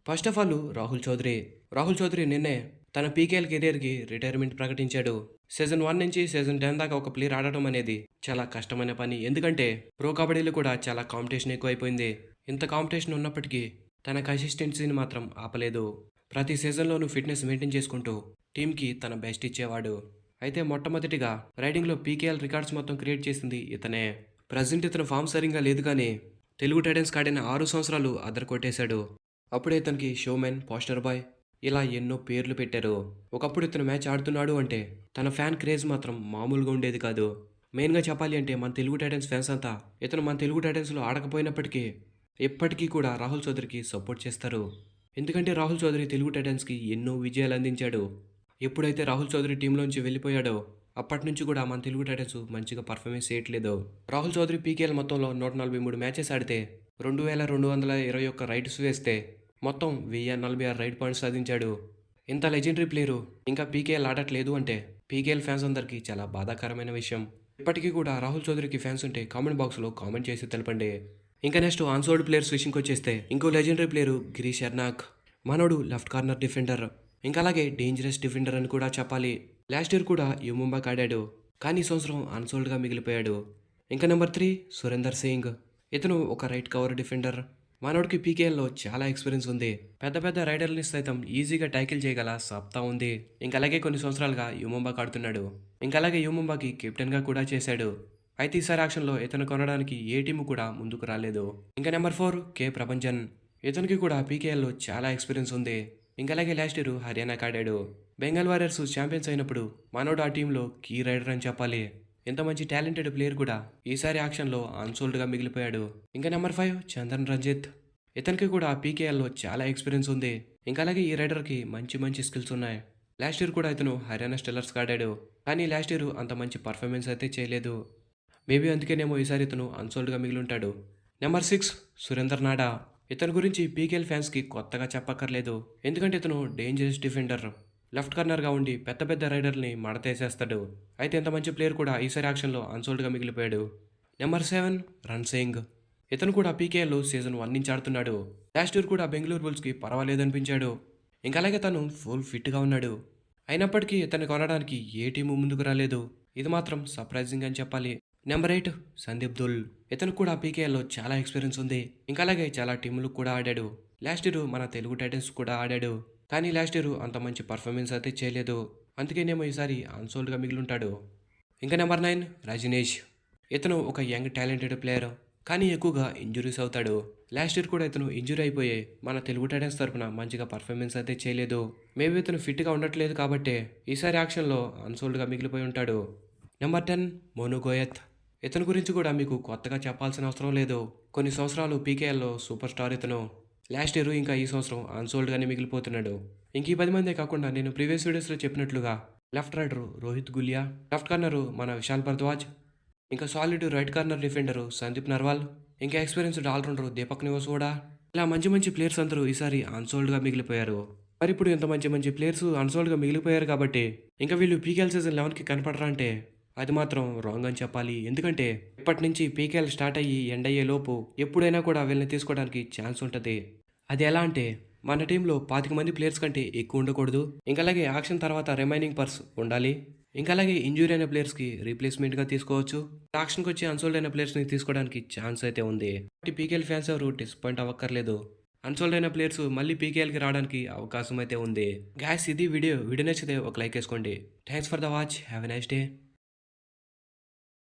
First of all Rahul Chaudhari నిన్నే తన PKL కెరియర్కి రిటైర్మెంట్ ప్రకటించాడు. సీజన్ 1 నుంచి సీజన్ 10 దాకా ఒక ప్లేయర్ ఆడటం అనేది చాలా కష్టమైన పని. ఎందుకంటే ప్రో కబడ్డీలో కూడా చాలా కాంపిటీషన్ ఎక్కువైపోయింది. ఇంత కాంపిటీషన్ ఉన్నప్పటికీ తన కన్సిస్టెన్సీని మాత్రం ఆపలేదు. ప్రతి సీజన్లోనూ ఫిట్నెస్ మెయింటైన్ చేసుకుంటూ టీంకి తన బెస్ట్ ఇచ్చేవాడు. అయితే మొట్టమొదటిగా రైడింగ్లో పీకేఎల్ రికార్డ్స్ మొత్తం క్రియేట్ చేసింది ఇతనే. ప్రజెంట్ ఇతను ఫామ్ సరిగ్గా లేదు కానీ తెలుగు టైటన్స్ ఆడిన 6 సంవత్సరాలు అదర కొట్టేశాడు. అప్పుడే ఇతనికి షోమెన్, పోస్టర్ బాయ్ ఇలా ఎన్నో పేర్లు పెట్టారు. ఒకప్పుడు ఇతను మ్యాచ్ ఆడుతున్నాడు అంటే తన ఫ్యాన్ క్రేజ్ మాత్రం మామూలుగా ఉండేది కాదు. మెయిన్గా చెప్పాలి అంటే మన తెలుగు టైటన్స్ ఫ్యాన్స్ అంతా ఇతను మన తెలుగు టైటన్స్లో ఆడకపోయినప్పటికీ ఎప్పటికీ కూడా రాహుల్ చౌదరికి సపోర్ట్ చేస్తారు. ఎందుకంటే రాహుల్ చౌదరి తెలుగు టైటన్స్కి ఎన్నో విజయాలు అందించాడు. ఎప్పుడైతే రాహుల్ చౌదరి టీంలోంచి వెళ్ళిపోయాడో అప్పటి నుంచి కూడా మన తెలుగు టైటన్స్ మంచిగా పర్ఫార్మెన్స్ చేయట్లేదు. రాహుల్ చౌదరి పీకేఎల్ మొత్తంలో 143 మ్యాచెస్ ఆడితే 2221 రైడ్స్ వేస్తే మొత్తం 1046 రైడ్ పాయింట్స్ సాధించాడు. ఇంత లెజెండరీ ప్లేయరు ఇంకా పీకేఎల్ ఆడట్లేదు అంటే పీకేఎల్ ఫ్యాన్స్ అందరికీ చాలా బాధాకరమైన విషయం. ఇప్పటికీ కూడా రాహుల్ చౌదరికి ఫ్యాన్స్ ఉంటే కామెంట్ బాక్స్లో కామెంట్ చేసి తెలపండి. ఇంకా నెక్స్ట్ అన్సోల్డ్ ప్లేయర్స్ విషయంకి వచ్చేస్తే ఇంకో లెజెండరీ ప్లేయరు గిరీష్ ఎర్నాక్. మనోడు లెఫ్ట్ కార్నర్ డిఫెండర్, ఇంకా అలాగే డేంజరస్ డిఫెండర్ అని కూడా చెప్పాలి. లాస్ట్ ఇయర్ కూడా ముంబాకి ఆడాడు కానీ ఈ సంవత్సరం అన్సోల్డ్గా మిగిలిపోయాడు. ఇంకా నెంబర్ 3 సురేందర్ సింగ్. ఇతను ఒక రైట్ కవర్ డిఫెండర్. మనోడికి పీకేఎల్లో చాలా ఎక్స్పీరియన్స్ ఉంది. పెద్ద పెద్ద రైడర్ని సైతం ఈజీగా ట్యాకిల్ చేయగల సత్తా ఉంది. ఇంకా అలాగే కొన్ని సంవత్సరాలుగా ముంబాకి ఆడుతున్నాడు. ఇంకా అలాగే ముంబాకి కెప్టెన్గా కూడా చేశాడు. అయితే ఈసారి యాక్షన్లో ఇతను కొనడానికి ఏ టీము కూడా ముందుకు రాలేదు. ఇంకా నెంబర్ 4 కే ప్రభంజన్. ఇతనికి కూడా పీకేఎల్లో చాలా ఎక్స్పీరియన్స్ ఉంది. ఇంకా అలాగే లాస్ట్ ఇయర్ హర్యానాకి ఆడాడు. బెంగాల్ వారియర్స్ ఛాంపియన్స్ అయినప్పుడు మనోడు ఆ టీంలో కీ రైడర్ అని చెప్పాలి. ఇంత మంచి టాలెంటెడ్ ప్లేయర్ కూడా ఈసారి యాక్షన్లో అన్సోల్డ్గా మిగిలిపోయాడు. ఇంకా నెంబర్ 5 చందన్ రంజిత్. ఇతనికి కూడా పీకేఎల్లో చాలా ఎక్స్పీరియన్స్ ఉంది. ఇంకా అలాగే ఈ రైడర్కి మంచి మంచి స్కిల్స్ ఉన్నాయి. లాస్ట్ ఇయర్ కూడా ఇతను హర్యానా స్టెల్లర్స్కి ఆడాడు కానీ లాస్ట్ ఇయర్ అంత మంచి పర్ఫార్మెన్స్ అయితే చేయలేదు. మేబీ అందుకేనేమో ఈసారి ఇతను అన్సోల్డ్గా మిగిలి ఉంటాడు. నెంబర్ 6 సురేందర్ నాడా. ఇతని గురించి పీకేఎల్ ఫ్యాన్స్కి కొత్తగా చెప్పక్కర్లేదు. ఎందుకంటే ఇతను డేంజరస్ డిఫెండర్. లెఫ్ట్ కార్నర్గా ఉండి పెద్ద పెద్ద రైడర్ని మడతేసేస్తాడు. అయితే ఇంత మంచి ప్లేయర్ కూడా ఈసారి యాక్షన్లో అన్సోల్డ్గా మిగిలిపోయాడు. నెంబర్ 7 రన్ సింగ్. ఇతను కూడా పీకేఎల్లో సీజన్ 1 నుంచి ఆడుతున్నాడు. లాస్ట్ ఇయర్ కూడా బెంగళూరు బుల్స్కి పర్వాలేదనిపించాడు. ఇంకా అలాగే తను ఫుల్ ఫిట్గా ఉన్నాడు. అయినప్పటికీ ఇతన్ని కొనడానికి ఏ టీము ముందుకు రాలేదు. ఇది మాత్రం సర్ప్రైజింగ్ అని చెప్పాలి. నెంబర్ 8 సందీప్ దుల్. ఇతను కూడా పీకేఎల్లో చాలా ఎక్స్పీరియన్స్ ఉంది. ఇంకా అలాగే చాలా టీములకు కూడా ఆడాడు. లాస్ట్ ఇయర్ మన తెలుగు టైటన్స్ కూడా ఆడాడు కానీ లాస్ట్ ఇయర్ అంత మంచి పర్ఫార్మెన్స్ అయితే చేయలేదు. అందుకేనేమో ఈసారి అన్సోల్డ్గా మిగిలింటాడు. ఇంకా నెంబర్ 9 రజనీష్. ఇతను ఒక యంగ్ టాలెంటెడ్ ప్లేయర్ కానీ ఎక్కువగా ఇంజురీస్ అవుతాడు. లాస్ట్ ఇయర్ కూడా ఇతను ఇంజురీ అయిపోయి మన తెలుగు టైటన్స్ తరఫున మంచిగా పర్ఫార్మెన్స్ అయితే చేయలేదు. మేబీ ఇతను ఫిట్గా ఉండట్లేదు కాబట్టే ఈసారి యాక్షన్లో అన్సోల్డ్గా మిగిలిపోయి ఉంటాడు. నెంబర్ 10 మోను గోయత్. ఇతని గురించి కూడా మీకు కొత్తగా చెప్పాల్సిన అవసరం లేదు. కొన్ని సంవత్సరాలు పీకేఎల్లో సూపర్ స్టార్ ఇతను. లాస్ట్ ఇయర్ ఇంకా ఈ సంవత్సరం అన్సోల్డ్గానే మిగిలిపోతున్నాడు. ఇంక ఈ 10 మందే కాకుండా నేను ప్రీవియస్ వీడియోస్లో చెప్పినట్లుగా left rider Rohit Gulia, left corner మన విశాల్ భరద్వాజ్, ఇంకా solid right corner defender Sandeep Narwal, ఇంకా ఎక్స్పీరియన్స్డ్ ఆల్రౌండరు దీపక్ నివాసోడా. ఇలా మంచి మంచి ప్లేయర్స్ అందరూ ఈసారి అన్సోల్డ్గా మిగిలిపోయారు. మరి ఇప్పుడు ఇంత మంచి మంచి ప్లేయర్స్ అన్సోల్డ్గా మిగిలిపోయారు కాబట్టి ఇంకా వీళ్ళు పీకేఎల్ సీజన్ 11కి కనపడరా అంటే అది మాత్రం రాంగ్ అని చెప్పాలి. ఎందుకంటే ఇప్పటి నుంచి పీకేఎల్ స్టార్ట్ అయ్యి ఎండ్ అయ్యే లోపు ఎప్పుడైనా కూడా వీళ్ళని తీసుకోవడానికి ఛాన్స్ ఉంటుంది. అది ఎలా అంటే మన టీంలో 25 మంది ప్లేయర్స్ కంటే ఎక్కువ ఉండకూడదు. ఇంకా అలాగే యాక్షన్ తర్వాత రిమైనింగ్ పర్స్ ఉండాలి. ఇంకా అలాగే ఇంజూరీ అయిన ప్లేయర్స్కి రీప్లేస్మెంట్గా తీసుకోవచ్చు. యాక్షన్కి వచ్చి అన్సోల్డ్ అయిన ప్లేయర్స్ని తీసుకోవడానికి ఛాన్స్ అయితే ఉంది. కాబట్టి పీకేఎల్ ఫ్యాన్స్ ఎవరు డిసప్పాయింట్ అవ్వక్కర్లేదు. అన్సోల్డ్ అయిన ప్లేయర్స్ మళ్ళీ పీకేఎల్కి రావడానికి అవకాశం అయితే ఉంది. గ్యాస్ ఇది వీడియో నచ్చితే ఒక లైక్ వేసుకోండి. Thanks for the watch. Have a nice day.